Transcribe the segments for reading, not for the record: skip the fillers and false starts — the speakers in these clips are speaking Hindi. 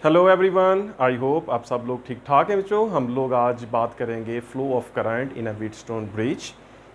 हेलो एवरीवन, आई होप आप सब लोग ठीक ठाक हैं। बच्चों, हम लोग आज बात करेंगे flow of current in a Wheatstone bridge.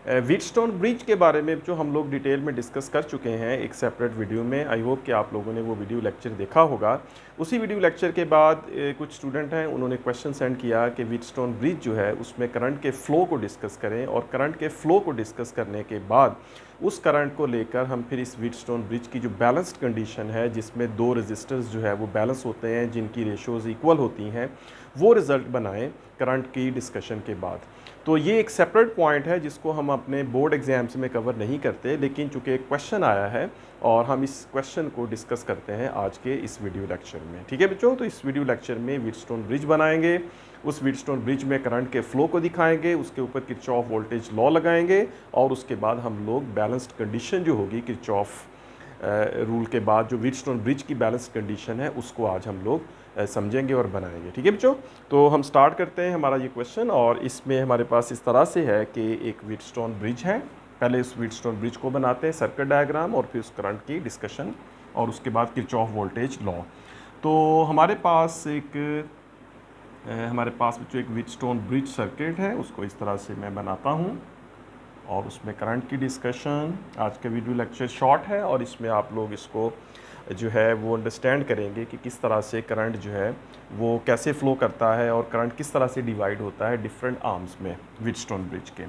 Wheatstone bridge के बारे में जो हम लोग डिटेल में डिस्कस कर चुके हैं एक सेपरेट वीडियो में। आई होप कि आप लोगों ने वो वीडियो लेक्चर देखा होगा। उसी वीडियो लेक्चर के बाद कुछ स्टूडेंट हैं, उन्होंने क्वेश्चन सेंड किया कि व्हीटस्टोन ब्रिज जो है उसमें करंट के फ़्लो को डिस्कस करें, और करंट के फ़्लो को डिस्कस करने के बाद उस करंट को लेकर हम फिर इस व्हीटस्टोन ब्रिज की जो बैलेंस्ड कंडीशन है, जिसमें दो रेजिस्टर्स जो है वो बैलेंस होते हैं, जिनकी रेशोज़ इक्वल होती हैं, वो रिज़ल्ट बनाएं करंट की डिस्कशन के बाद। तो ये एक सेपरेट पॉइंट है जिसको हम अपने बोर्ड एग्जाम्स में कवर नहीं करते, लेकिन चूंकि एक क्वेश्चन आया है और हम इस क्वेश्चन को डिस्कस करते हैं आज के इस वीडियो लेक्चर में। ठीक है बच्चों, तो इस वीडियो लेक्चर में व्हीटस्टोन ब्रिज बनाएंगे, उस व्हीटस्टोन ब्रिज में करंट के फ्लो को दिखाएंगे, उसके ऊपर किरचॉफ वोल्टेज लॉ लगाएंगे, और उसके बाद हम लोग बैलेंस्ड कंडीशन जो होगी किरचॉफ रूल के बाद जो व्हीटस्टोन ब्रिज की बैलेंस्ड कंडीशन है उसको आज हम लोग समझेंगे और बनाएंगे। ठीक है बच्चों, तो हम स्टार्ट करते हैं हमारा ये क्वेश्चन। और इसमें हमारे पास इस तरह से है कि एक व्हीटस्टोन ब्रिज है। पहले इस व्हीटस्टोन ब्रिज को बनाते हैं, सर्किट डायग्राम, और फिर उस करंट की डिस्कशन, और उसके बाद किरचॉफ वोल्टेज लॉ। तो हमारे पास बच्चों एक व्हीटस्टोन ब्रिज सर्किट है, उसको इस तरह से मैं बनाता हूँ, और उसमें करंट की डिस्कशन। आज का वीडियो लेक्चर शॉर्ट है और इसमें आप लोग इसको जो है वो अंडरस्टैंड करेंगे कि किस तरह से करंट जो है वो कैसे फ़्लो करता है, और करंट किस तरह से डिवाइड होता है डिफरेंट आर्म्स में व्हीटस्टोन ब्रिज के।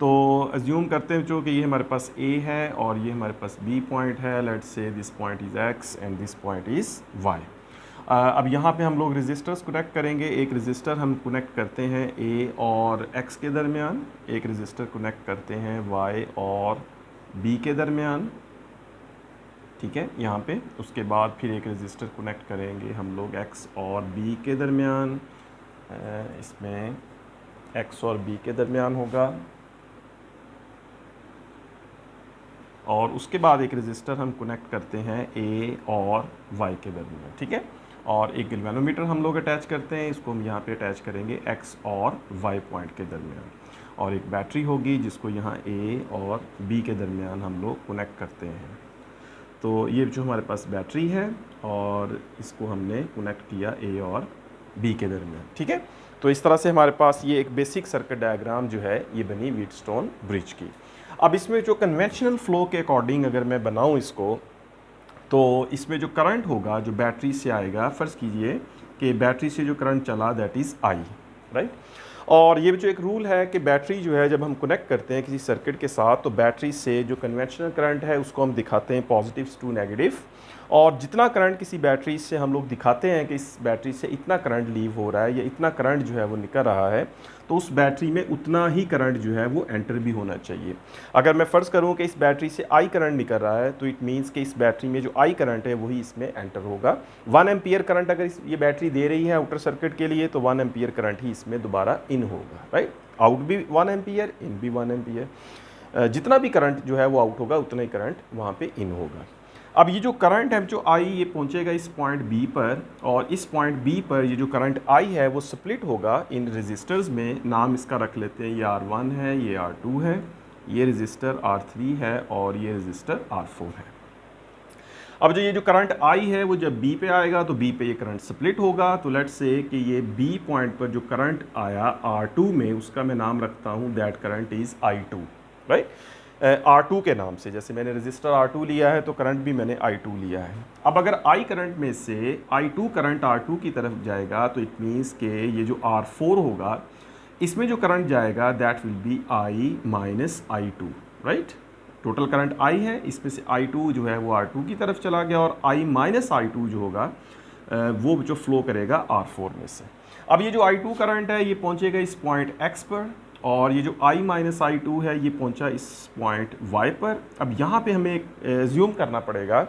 तो अज्यूम करते हैं जो कि ये हमारे पास A है और ये हमारे पास B पॉइंट है। Let's say this point is X and this point is Y। अब यहाँ पे हम लोग रेजिस्टर्स कनेक्ट करेंगे। एक रेजिस्टर हम कनेक्ट करते हैं A और X के दरमियान, एक रेजिस्टर कनेक्ट करते हैं Y और B के दरमियान। ठीक है, यहाँ पे उसके बाद फिर एक रेजिस्टर कनेक्ट करेंगे हम लोग X और B के दरमियान, इसमें X और B के दरमियान होगा, और उसके बाद एक रेजिस्टर हम कनेक्ट करते हैं A और Y के दरमियान। ठीक है, और एक गैल्वेनोमीटर हम लोग अटैच करते हैं, इसको हम यहाँ पे अटैच करेंगे X और Y पॉइंट के दरमियान, और एक बैटरी होगी जिसको यहाँ A और B के दरमियान हम लोग कनेक्ट करते हैं। तो ये जो हमारे पास बैटरी है और इसको हमने कनेक्ट किया A और B के दरमियान। ठीक है, तो इस तरह से हमारे पास ये एक बेसिक सर्किट डायग्राम जो है ये बनी व्हीटस्टोन ब्रिज की। अब इसमें जो कन्वेंशनल फ़्लो के अकॉर्डिंग अगर मैं बनाऊं इसको, तो इसमें जो करंट होगा जो बैटरी से आएगा, फ़र्ज़ कीजिए कि बैटरी से जो करंट चला दैट इज़ I, राइट। और ये जो एक रूल है कि बैटरी जो है जब हम कनेक्ट करते हैं किसी सर्किट के साथ, तो बैटरी से जो कन्वेंशनल करंट है उसको हम दिखाते हैं पॉजिटिव टू नेगेटिव, और जितना करंट किसी बैटरी से हम लोग दिखाते हैं कि इस बैटरी से इतना करंट लीव हो रहा है या इतना करंट जो है वो निकल रहा है, तो उस बैटरी में उतना ही करंट जो है वो एंटर भी होना चाहिए। अगर मैं फ़र्ज़ करूं कि इस बैटरी से I करंट निकल रहा है, तो इट मीन्स कि इस बैटरी में जो I करंट है वही इसमें एंटर होगा। 1 एम्पियर करंट अगर ये बैटरी दे रही है आउटर सर्किट के लिए, तो 1 एम्पियर करंट ही इसमें दोबारा इन होगा, राइट। आउट भी 1 एम्पियर, इन भी 1 एम्पियर, जितना भी करंट जो है वो आउट होगा उतना ही करंट वहाँ पे इन होगा। अब ये जो करंट है जो I ये पहुंचेगा इस पॉइंट B पर, और इस पॉइंट B पर ये जो करंट I है वो स्प्लिट होगा इन रेजिस्टर्स में। नाम इसका रख लेते हैं, ये R1 है, ये R2 है, ये रेजिस्टर R3 है, और ये रेजिस्टर R4 है। अब जो ये जो करंट I है वो जब B पे आएगा तो B पे ये करंट स्प्लिट होगा। तो लेट्स से कि ये B पॉइंट पर जो करंट आया R2 में, उसका मैं नाम रखता हूँ that current is I2, right. R2 के नाम से, जैसे मैंने रेजिस्टर R2 लिया है तो करंट भी मैंने I2 लिया है। अब अगर I करंट में से I2 करंट R2 की तरफ जाएगा, तो इट मीन्स के ये जो R4 होगा इसमें जो करंट जाएगा that will be I minus I2, right. Total current I है, इसमें से I2 जो है वो R2 की तरफ चला गया, और I माइनस I2 जो होगा वो जो फ्लो करेगा R4 में से। अब ये जो I2 करंट है ये पहुंचेगा इस पॉइंट X पर, और ये जो I माइनस I2 है ये पहुंचा इस पॉइंट Y पर। अब यहाँ पे हमें एज्यूम करना पड़ेगा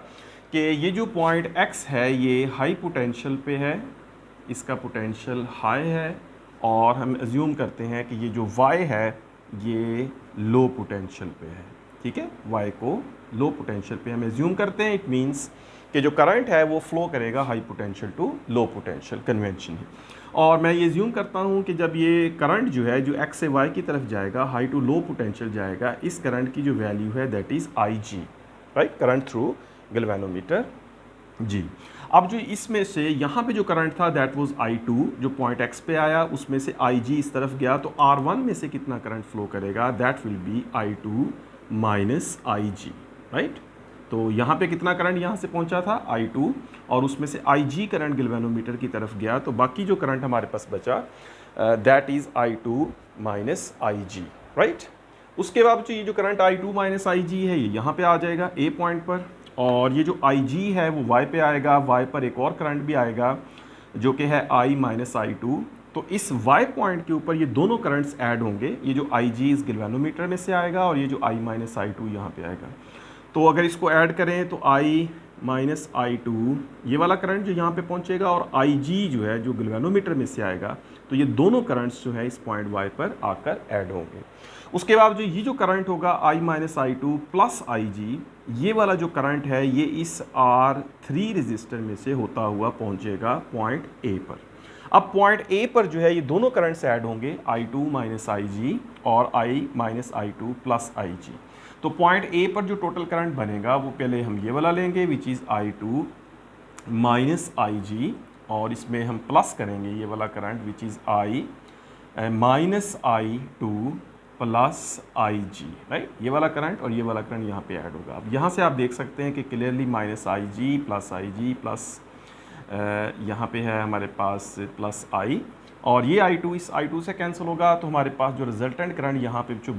कि ये जो पॉइंट X है ये हाई पोटेंशियल पे है, इसका पोटेंशियल हाई है, और हम एज्यूम करते हैं कि ये जो Y है ये लो पोटेंशियल पे है। ठीक है, Y को लो पोटेंशियल पे हम एज्यूम करते हैं। इट मीन्स कि जो करंट है वो फ्लो करेगा high potential to low potential, convention है। और मैं ये एज्यूम करता हूँ कि जब ये करंट जो है जो X से Y की तरफ जाएगा, हाई टू लो पोटेंशियल जाएगा, इस करंट की जो वैल्यू है that is IG, right, current through galvanometer. जी। अब जो इसमें से यहाँ पे जो करंट था दैट वाज I2 जो पॉइंट X पे आया, उसमें से IG इस तरफ गया, तो R1 में से कितना करंट फ्लो करेगा, that will be I2 minus IG, right. तो यहाँ पे कितना करंट यहाँ से पहुँचा था I2, और उसमें से IG करंट गैल्वेनोमीटर की तरफ गया, तो बाकी जो करंट हमारे पास बचा that is I2 minus IG, right. उसके बाद जो ये जो करंट I2 माइनस IG है ये यहाँ पे आ जाएगा A पॉइंट पर, और ये जो IG है वो Y पे आएगा, Y पर एक और करंट भी आएगा जो कि है I माइनस I2। तो इस Y पॉइंट के ऊपर ये दोनों करंट्स ऐड होंगे, ये जो IG इस गैल्वेनोमीटर में से आएगा और ये जो I माइनस I2 यहाँ पे आएगा। तो अगर इसको ऐड करें तो I माइनस I2 ये वाला करंट जो यहाँ पे पहुँचेगा, और IG जो है जो गैल्वेनोमीटर में से आएगा, तो ये दोनों करंट्स जो है इस पॉइंट Y पर आकर ऐड होंगे। उसके बाद जो ये जो करंट होगा I minus I2 plus IG, ये वाला जो करंट है ये इस R3 रजिस्टर में से होता हुआ पहुँचेगा पॉइंट A पर। अब पॉइंट A पर जो है ये दोनों करंट्स ऐड होंगे, I2 माइनस IG और I minus I2 plus IG। तो पॉइंट A पर जो टोटल करंट बनेगा वो पहले हम ये वाला लेंगे which is I2 minus IG, और इसमें हम प्लस करेंगे ये वाला current which is I minus I2 plus IG, right. ये वाला करंट और ये वाला करंट यहाँ पे ऐड होगा। अब यहाँ से आप देख सकते हैं कि क्लियरली माइनस IG प्लस यहाँ पे है हमारे पास प्लस I, और ये I2 इस I2 से कैंसिल होगा, तो हमारे पास जो रिजल्टेंट करंट यहाँ पे जो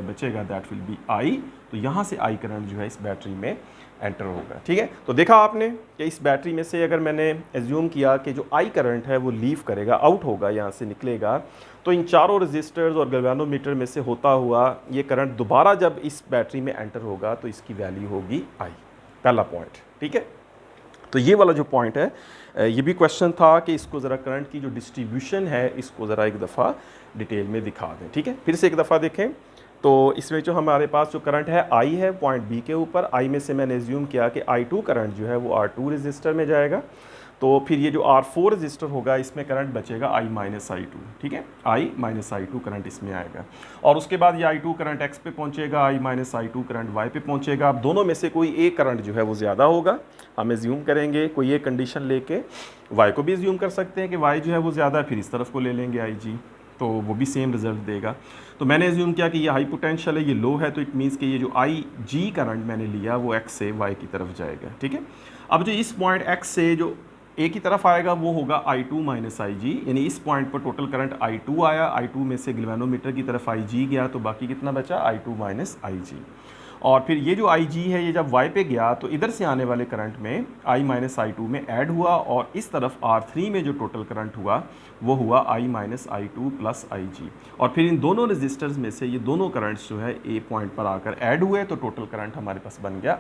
बचेगा दैट विल बी I। तो यहाँ से I करंट जो है इस बैटरी में एंटर होगा, ठीक है। तो देखा आपने कि इस बैटरी में से अगर मैंने एज्यूम किया कि जो I करंट है वो लीव करेगा, आउट होगा, यहाँ से निकलेगा, तो इन चारों रजिस्टर्स और गैल्वेनोमीटर में से होता हुआ ये करंट दोबारा जब इस बैटरी में एंटर होगा तो इसकी वैल्यू होगी I, पहला पॉइंट, ठीक है। तो ये वाला जो पॉइंट है ये भी क्वेश्चन था कि इसको ज़रा करंट की जो डिस्ट्रीब्यूशन है इसको ज़रा एक दफ़ा डिटेल में दिखा दें, ठीक है। फिर से एक दफ़ा देखें तो इसमें जो हमारे पास जो करंट है I है पॉइंट B के ऊपर, I में से मैंने एज्यूम किया कि I2 करंट जो है वो R2 रजिस्टर में जाएगा, तो फिर ये जो R4 रजिस्टर होगा इसमें करंट बचेगा I माइनस I2, ठीक है। I माइनस I2 करंट इसमें आएगा, और उसके बाद ये I2 करंट X पे पहुंचेगा, I minus I2 current Y पे पहुंचेगा। अब दोनों में से कोई एक करंट जो है वो ज़्यादा होगा, हम एज्यूम करेंगे, कोई एक कंडीशन लेके Y को भी एज्यूम कर सकते हैं कि Y जो है वो ज़्यादा है, फिर इस तरफ को ले लेंगे IG, तो वो भी सेम रिजल्ट देगा। तो मैंने एज्यूम किया कि ये हाई पोटेंशियल है, ये लो है, तो इट मीन्स कि ये जो IG करंट मैंने लिया वो X से Y की तरफ जाएगा, ठीक है। अब जो इस पॉइंट X से जो A की तरफ आएगा वो होगा I2 माइनस IG, यानी इस पॉइंट पर टोटल करंट I2 आया, I2 में से गैल्वेनोमीटर की तरफ IG गया, तो बाकी कितना बचा I2 माइनस IG। और फिर ये जो IG है ये जब Y पे गया तो इधर से आने वाले करंट में I माइनस I2 में ऐड हुआ, और इस तरफ R3 में जो टोटल करंट हुआ वो हुआ I minus I2 plus IG। और फिर इन दोनों रजिस्टर्स में से ये दोनों करंट्स जो है A पॉइंट पर आकर ऐड हुए, तो टोटल करंट हमारे पास बन गया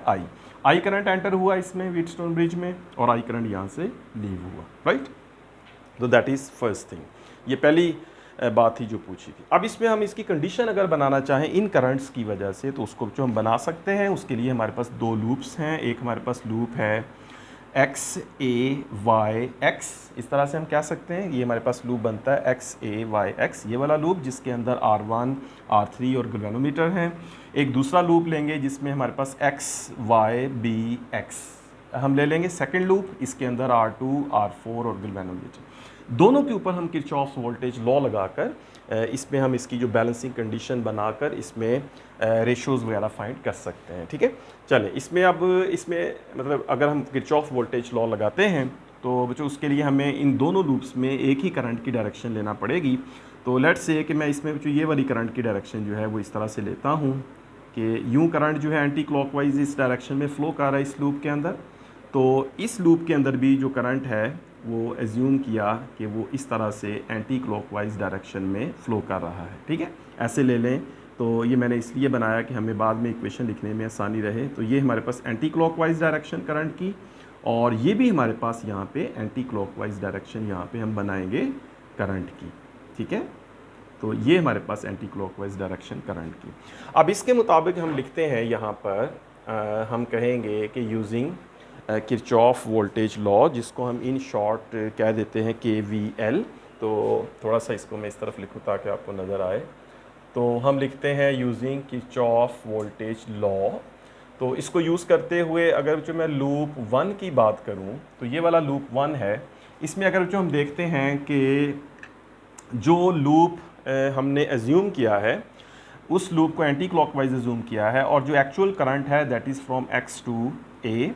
I करंट एंटर हुआ इसमें व्हीटस्टोन ब्रिज में, और I करंट यहाँ से लीव हुआ, राइट। तो दैट इज़ फर्स्ट थिंग, ये पहली बात ही जो पूछी थी। अब इसमें हम इसकी कंडीशन अगर बनाना चाहें इन करंट्स की वजह से, तो उसको जो हम बना सकते हैं उसके लिए हमारे पास दो लूप्स हैं। एक हमारे पास लूप है X A Y X, इस तरह से हम कह सकते हैं, ये हमारे पास लूप बनता है X A Y X, ये वाला लूप जिसके अंदर R1 R3 और गैल्वेनोमीटर हैं। एक दूसरा लूप लेंगे जिसमें हमारे पास X Y B X हम ले लेंगे सेकेंड लूप, इसके अंदर R2 R4 और गैल्वेनोमीटर। दोनों के ऊपर हम किरचॉफ्स वोल्टेज लॉ लगाकर इसमें हम इसकी जो बैलेंसिंग कंडीशन बनाकर इसमें रेशियोज़ वगैरह फाइंड कर सकते हैं, ठीक है। चलें इसमें अब इसमें मतलब अगर हम किरचॉफ वोल्टेज लॉ लगाते हैं तो बच्चों उसके लिए हमें इन दोनों लूप्स में एक ही करंट की डायरेक्शन लेना पड़ेगी। तो लेट्स से कि मैं इसमें बच्चों ये वाली करंट की डायरेक्शन जो है वो इस तरह से लेता हूँ कि यूँ करंट जो है एंटी क्लॉकवाइज इस डायरेक्शन में फ़्लो कर रहा है इस लूप के अंदर। तो इस लूप के अंदर भी जो करंट है वो एज्यूम किया कि वो इस तरह से एंटी क्लॉकवाइज डायरेक्शन में फ़्लो कर रहा है, ठीक है, ऐसे ले लें। तो ये मैंने इसलिए बनाया कि हमें बाद में इक्वेशन लिखने में आसानी रहे। तो ये हमारे पास एंटी क्लॉकवाइज डायरेक्शन करंट की, और ये भी हमारे पास यहाँ पे एंटी क्लॉकवाइज डायरेक्शन यहाँ पे हम बनाएंगे करंट की, ठीक है। तो ये हमारे पास एंटी क्लॉकवाइज डायरेक्शन करंट की। अब इसके मुताबिक हम लिखते हैं यहाँ पर हम कहेंगे कि यूजिंग किरचॉफ वोल्टेज लॉ, जिसको हम इन शॉर्ट कह देते हैं KVL। तो थोड़ा सा इसको मैं इस तरफ लिखूँ ताकि आपको नज़र आए। तो हम लिखते हैं यूजिंग किरचॉफ वोल्टेज लॉ। तो इसको यूज़ करते हुए अगर जो मैं लूप 1 की बात करूं तो ये वाला लूप 1 है, इसमें अगर जो हम देखते हैं कि जो लूप हमने एज्यूम किया है उस लूप को एंटी क्लॉकवाइज एज्यूम किया है और जो एक्चुअल करंट है that is from x to a,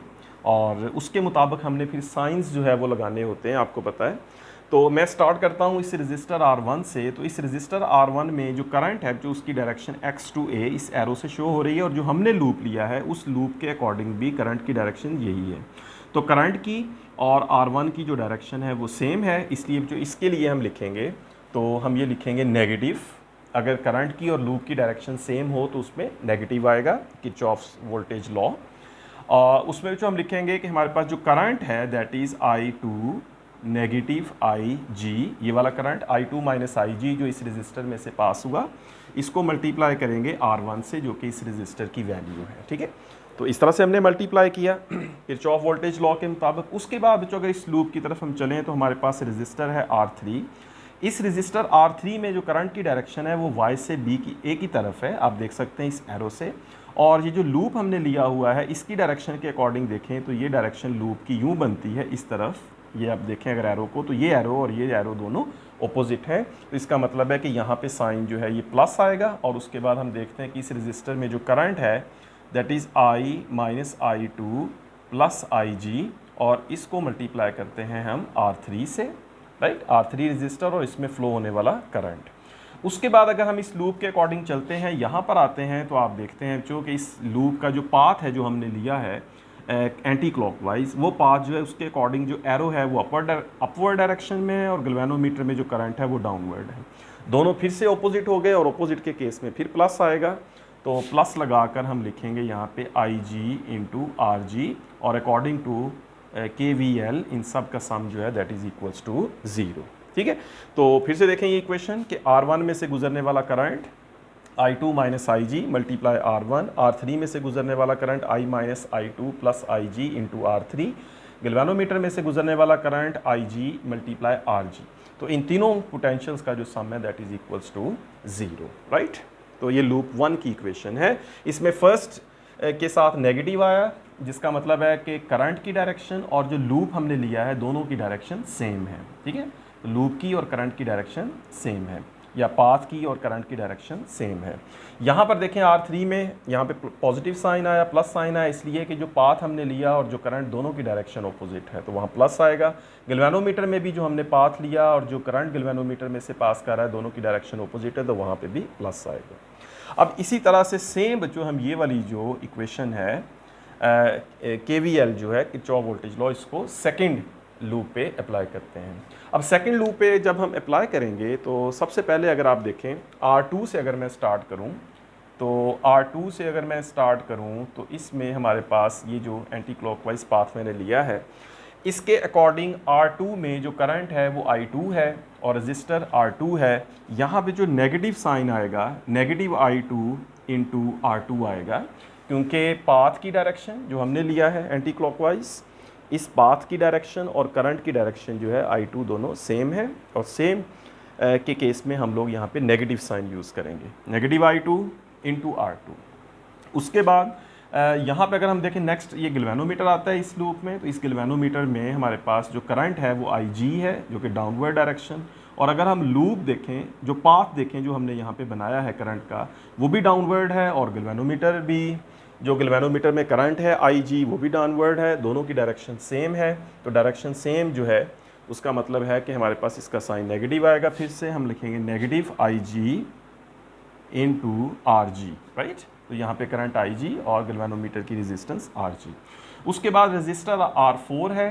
और उसके मुताबिक हमने फिर साइंस जो है वो लगाने होते हैं, आपको पता है। तो मैं स्टार्ट करता हूँ इस रजिस्टर R1 से। तो इस रजिस्टर R1 में जो करंट है जो उसकी डायरेक्शन x टू a इस एरो से शो हो रही है, और जो हमने लूप लिया है उस लूप के अकॉर्डिंग भी करंट की डायरेक्शन यही है। तो करंट की और R1 की जो डायरेक्शन है वो सेम है, इसलिए जो इसके लिए हम लिखेंगे तो हम ये लिखेंगे नेगेटिव। अगर करंट की और लूप की डायरेक्शन सेम हो तो उसमें नेगेटिव आएगा, किरचॉफ्स वोल्टेज लॉ। उसमें जो हम लिखेंगे कि हमारे पास जो करंट है that is I2 negative IG, ये वाला करंट I2 माइनस IG जो इस रजिस्टर में से पास हुआ, इसको मल्टीप्लाई करेंगे R1 से जो कि इस रजिस्टर की वैल्यू है, ठीक है। तो इस तरह से हमने मल्टीप्लाई किया किरचॉफ वोल्टेज लॉ के मुताबिक। उसके बाद बच्चों अगर इस लूप की तरफ हम चलें तो हमारे पास रजिस्टर है R3। इस रजिस्टर R3 में जो करंट की डायरेक्शन है वो Y से B की A की तरफ है, आप देख सकते हैं इस एरो से। और ये जो लूप हमने लिया हुआ है इसकी डायरेक्शन के अकॉर्डिंग देखें तो ये डायरेक्शन लूप की यूँ बनती है इस तरफ, ये आप देखें अगर एरो को, तो ये एरो और ये एरो दोनों ऑपोजिट है। तो इसका मतलब है कि यहाँ पे साइन जो है ये प्लस आएगा। और उसके बाद हम देखते हैं कि इस रजिस्टर में जो करंट है that is I minus I2 plus IG, और इसको मल्टीप्लाई करते हैं हम R3 से, राइट, R3 रजिस्टर और इसमें फ्लो होने वाला करंट। उसके बाद अगर हम इस लूप के अकॉर्डिंग चलते हैं, यहाँ पर आते हैं तो आप देखते हैं जो कि इस लूप का जो पाथ है जो हमने लिया है एंटी क्लॉकवाइज, वो पाथ जो है उसके अकॉर्डिंग जो एरो है वो अपवर्ड डायरेक्शन में है और गैल्वेनोमीटर में जो करंट है वो डाउनवर्ड है। दोनों फिर से ऑपोजिट हो गए और ऑपोजिट के केस में फिर प्लस आएगा। तो प्लस लगाकर हम लिखेंगे यहाँ पे IG इंटू RG, और अकॉर्डिंग टू KVL इन सब का सम जो है दैट इज इक्वल्स टू 0, ठीक है। तो फिर से देखें ये इक्वेशन कि R1 में से गुजरने वाला current I2 minus IG multiply R1, R3 में से गुजरने वाला current I minus I2 plus IG into R3, galvanometer में से गुजरने वाला करंट IG मल्टीप्लाई RG। तो इन तीनों पोटेंशियल्स का जो सम है that is equals to 0, right. तो ये लूप 1 की इक्वेशन है। इसमें फर्स्ट के साथ नेगेटिव आया, जिसका मतलब है कि करंट की डायरेक्शन और जो लूप हमने लिया है दोनों की डायरेक्शन सेम है, ठीक है। तो लूप की और करंट की डायरेक्शन सेम है, या पाथ की और करंट की डायरेक्शन सेम है। यहाँ पर देखें R3 में यहाँ पे पॉजिटिव साइन आया, प्लस साइन आया, इसलिए कि जो पाथ हमने लिया और जो करंट दोनों की डायरेक्शन ऑपोजिट है तो वहाँ प्लस आएगा। गैल्वेनोमीटर में भी जो हमने पाथ लिया और जो करंट गैल्वेनोमीटर में से पास कर रहा है दोनों की डायरेक्शन ऑपोजिट है तो वहाँ पे भी प्लस आएगा। अब इसी तरह से सेम बच्चों हम ये वाली जो इक्वेशन है KVL जो है किरचॉफ वोल्टेज लॉ, इसको सेकंड लूप पे अप्लाई करते हैं। अब सेकंड लूप पे जब हम अप्लाई करेंगे तो सबसे पहले अगर आप देखें R2 से अगर मैं स्टार्ट करूं तो इसमें हमारे पास ये जो एंटी क्लॉकवाइज पाथ मैंने लिया है इसके अकॉर्डिंग R2 में जो करंट है वो I2 है और रजिस्टर R2 है। यहाँ पे जो नेगेटिव साइन आएगा नेगेटिव I2 इंटू R2 आएगा, क्योंकि पाथ की डायरेक्शन जो हमने लिया है एंटी क्लॉकवाइज, इस पाथ की डायरेक्शन और करंट की डायरेक्शन जो है I2 दोनों सेम है, और सेम के केस में हम लोग यहाँ पे नेगेटिव साइन यूज़ करेंगे, नेगेटिव I2 इंटू R2। उसके बाद यहाँ पे अगर हम देखें नेक्स्ट ये गैल्वेनोमीटर आता है इस लूप में, तो इस गैल्वेनोमीटर में हमारे पास जो करंट है वो IG है जो कि डाउनवर्ड डायरेक्शन, और अगर हम लूप देखें जो पाथ देखें जो हमने यहाँ पे बनाया है करंट का वो भी डाउनवर्ड है, और गैल्वेनोमीटर भी जो गैल्वेनोमीटर में करंट है IG वो भी डाउनवर्ड है, दोनों की डायरेक्शन सेम है। तो डायरेक्शन सेम जो है उसका मतलब है कि हमारे पास इसका साइन नेगेटिव आएगा। फिर से हम लिखेंगे negative IG into RG, right. तो यहाँ पे करंट IG और गैल्वेनोमीटर की रेजिस्टेंस RG। उसके बाद रजिस्टर R4 है,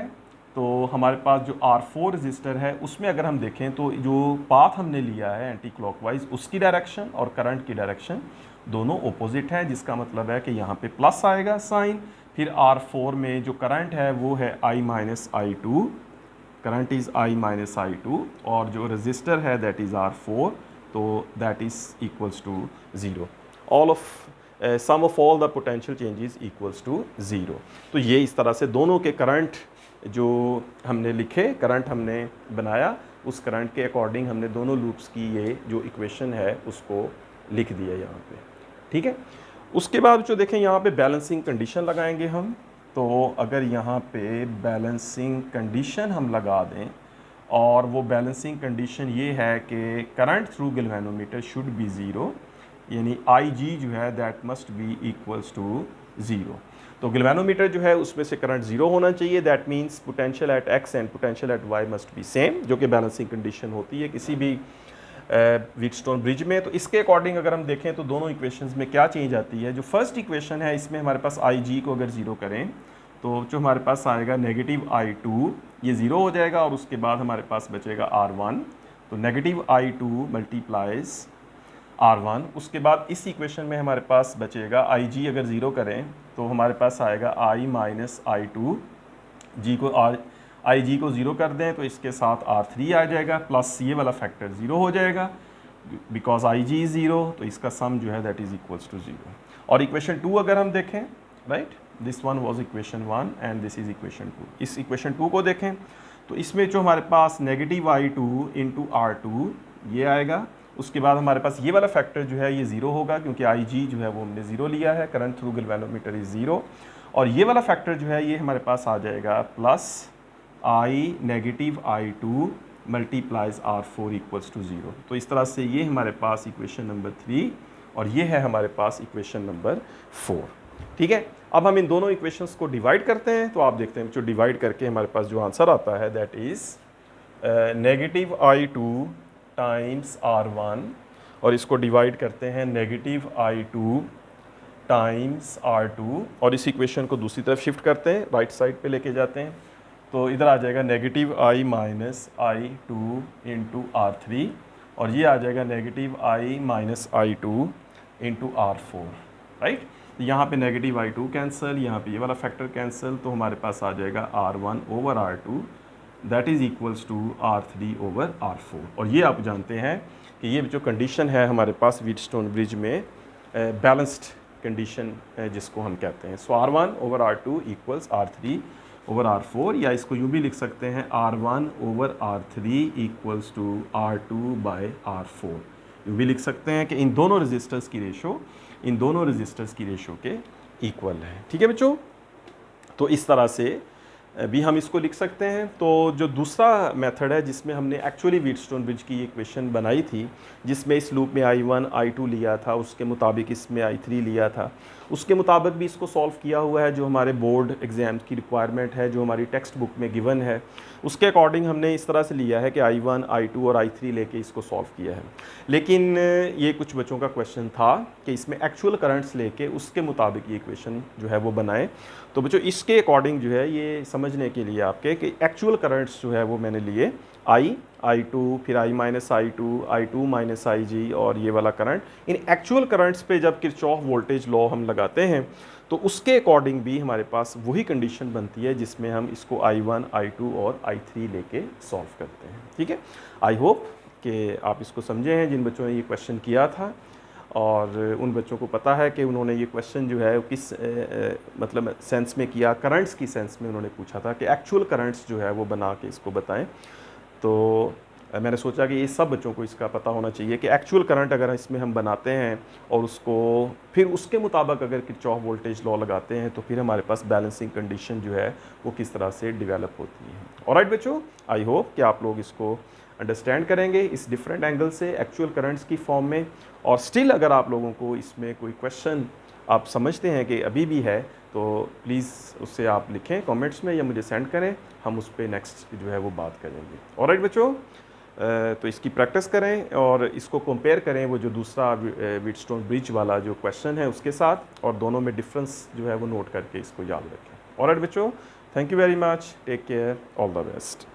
तो हमारे पास जो R4 रजिस्टर है उसमें अगर हम देखें तो जो पाथ हमने लिया है एंटी क्लॉकवाइज उसकी डायरेक्शन और करंट की डायरेक्शन दोनों ऑपोजिट हैं, जिसका मतलब है कि यहाँ पे प्लस आएगा साइन। फिर R4 में जो करंट है वो है I minus I2, current is I minus I2, और जो रजिस्टर है दैट इज़ R4, तो that is equals to 0। All of sum of all the potential changes equals to 0। तो ये इस तरह से दोनों के करंट जो हमने लिखे, करंट हमने बनाया, उस करंट के अकॉर्डिंग हमने दोनों लूप्स की ये जो इक्वेशन है उसको लिख दिया यहाँ पे, ठीक है। उसके बाद जो देखें यहाँ पे बैलेंसिंग कंडीशन लगाएंगे हम। तो अगर यहाँ पे बैलेंसिंग कंडीशन हम लगा दें और वो बैलेंसिंग कंडीशन ये है कि current through galvanometer should be zero, यानी IG जो है that must be equals to zero. तो गैल्वेनोमीटर जो है उसमें से करंट ज़ीरो होना चाहिए, that means potential at x and potential at y must be same, जो कि बैलेंसिंग कंडीशन होती है किसी भी व्हीटस्टोन ब्रिज में। तो इसके अकॉर्डिंग अगर हम देखें तो दोनों इक्वेशंस में क्या चेंज आती है। जो फर्स्ट इक्वेशन है इसमें हमारे पास IG को अगर ज़ीरो करें तो जो हमारे पास आएगा नेगेटिव I2 ये ज़ीरो हो जाएगा, और उसके बाद हमारे पास बचेगा R1। तो नेगेटिव I2 मल्टीप्लाइज R1। उसके बाद इस इक्वेशन में हमारे पास बचेगा IG अगर ज़ीरो करें तो हमारे पास आएगा I माइनस I2, IG को ज़ीरो कर दें तो इसके साथ R3 आ जाएगा, प्लस ये वाला फैक्टर ज़ीरो हो जाएगा बिकॉज IG इज़ ज़ीरो, तो इसका सम जो है that is equals to zero. और इक्वेशन 2 अगर हम देखें, right, this one was equation 1 and this is equation 2। इस इक्वेशन 2 को देखें तो इसमें जो हमारे पास नेगेटिव I2 इंटू R2 ये आएगा। उसके बाद हमारे पास ये वाला फैक्टर जो है ये ज़ीरो होगा क्योंकि IG जो है वो हमने ज़ीरो लिया है, current through galvanometer is zero. और ये वाला फैक्टर जो है ये हमारे पास आ जाएगा plus I negative I2 multiplies R4 equals to zero. तो इस तरह से ये हमारे पास इक्वेशन नंबर 3 और ये है हमारे पास इक्वेशन नंबर 4। ठीक है, अब हम इन दोनों इक्वेशंस को डिवाइड करते हैं। तो आप देखते हैं जो डिवाइड करके हमारे पास जो आंसर आता है that is negative I2 times R1, और इसको डिवाइड करते हैं नेगेटिव I2 टाइम्स R2, और इस इक्वेशन को दूसरी तरफ शिफ्ट करते हैं, राइट साइड पे लेके जाते हैं। तो इधर आ जाएगा negative I minus I2 into R3, और ये आ जाएगा negative I minus I2 into R4, right. यहाँ पे नेगेटिव I2 कैंसिल, यहाँ पे ये वाला फैक्टर कैंसिल, तो हमारे पास आ जाएगा R1 over R2 that is equals to R3 over R4। और ये आप जानते हैं कि ये जो कंडीशन है हमारे पास व्हीटस्टोन ब्रिज में बैलेंस्ड कंडीशन जिसको हम कहते हैं। सो R1 over R2 equals R3 over R4, या इसको यूँ भी लिख सकते हैं R1 over R3 equals to R2 bye R4। यूँ भी लिख सकते हैं कि इन दोनों रेजिस्टर्स की रेशो के इक्वल है। ठीक है बच्चों, तो इस तरह से भी हम इसको लिख सकते हैं। तो जो दूसरा मेथड है जिसमें हमने एक्चुअली व्हीटस्टोन ब्रिज की इक्वेशन बनाई थी, जिसमें इस लूप में I1 I2 लिया था, उसके मुताबिक इसमें I3 लिया था, उसके मुताबिक भी इसको सॉल्व किया हुआ है जो हमारे बोर्ड एग्ज़ाम की रिक्वायरमेंट है, जो हमारी टेक्स्ट बुक में गिवन है, उसके अकॉर्डिंग हमने इस तरह से लिया है कि I1 I2 और I3 लेके इसको सॉल्व किया है। लेकिन ये कुछ बच्चों का क्वेश्चन था कि इसमें एक्चुअल करंट्स लेके उसके मुताबिक ये इक्वेशन जो है वो बनाएं। तो बच्चों इसके अकॉर्डिंग जो है ये समझने के लिए आपके कि एक्चुअल करंट्स जो है वो मैंने लिए I2, फिर I minus I2 minus IG, और ये वाला करंट। इन एक्चुअल करंट्स पे जब किरचॉफ वोल्टेज लॉ हम लगाते हैं तो उसके अकॉर्डिंग भी हमारे पास वही कंडीशन बनती है जिसमें हम इसको I1, I2 और I3 लेके सॉल्व करते हैं। ठीक है, आई होप कि आप इसको समझे हैं जिन बच्चों ने ये क्वेश्चन किया था, और उन बच्चों को पता है कि उन्होंने ये क्वेश्चन जो है किस मतलब सेंस में किया, करंट्स की सेंस में उन्होंने पूछा था कि एक्चुअल करंट्स जो है वो बना के इसको बताएं। तो मैंने सोचा कि ये सब बच्चों को इसका पता होना चाहिए कि एक्चुअल करंट अगर इसमें हम बनाते हैं और उसको फिर उसके मुताबिक अगर किरचॉफ वोल्टेज लॉ लगाते हैं तो फिर हमारे पास बैलेंसिंग कंडीशन जो है वो किस तरह से डेवलप होती है। ऑलराइट बच्चों, आई होप कि आप लोग इसको अंडरस्टैंड करेंगे इस डिफरेंट एंगल से एक्चुअल करंट्स की फॉर्म में। और स्टिल अगर आप लोगों को इसमें कोई क्वेश्चन आप समझते हैं कि अभी भी है तो प्लीज़ उससे आप लिखें कमेंट्स में या मुझे सेंड करें, हम उस पर नेक्स्ट जो है वो बात करेंगे। ऑलराइट बच्चों, तो इसकी प्रैक्टिस करें और इसको कंपेयर करें वो जो दूसरा व्हीटस्टोन ब्रिज वाला जो क्वेश्चन है उसके साथ, और दोनों में डिफरेंस जो है वो नोट करके इसको याद रखें। ऑलराइट बच्चों, thank you very much, take care, all the best.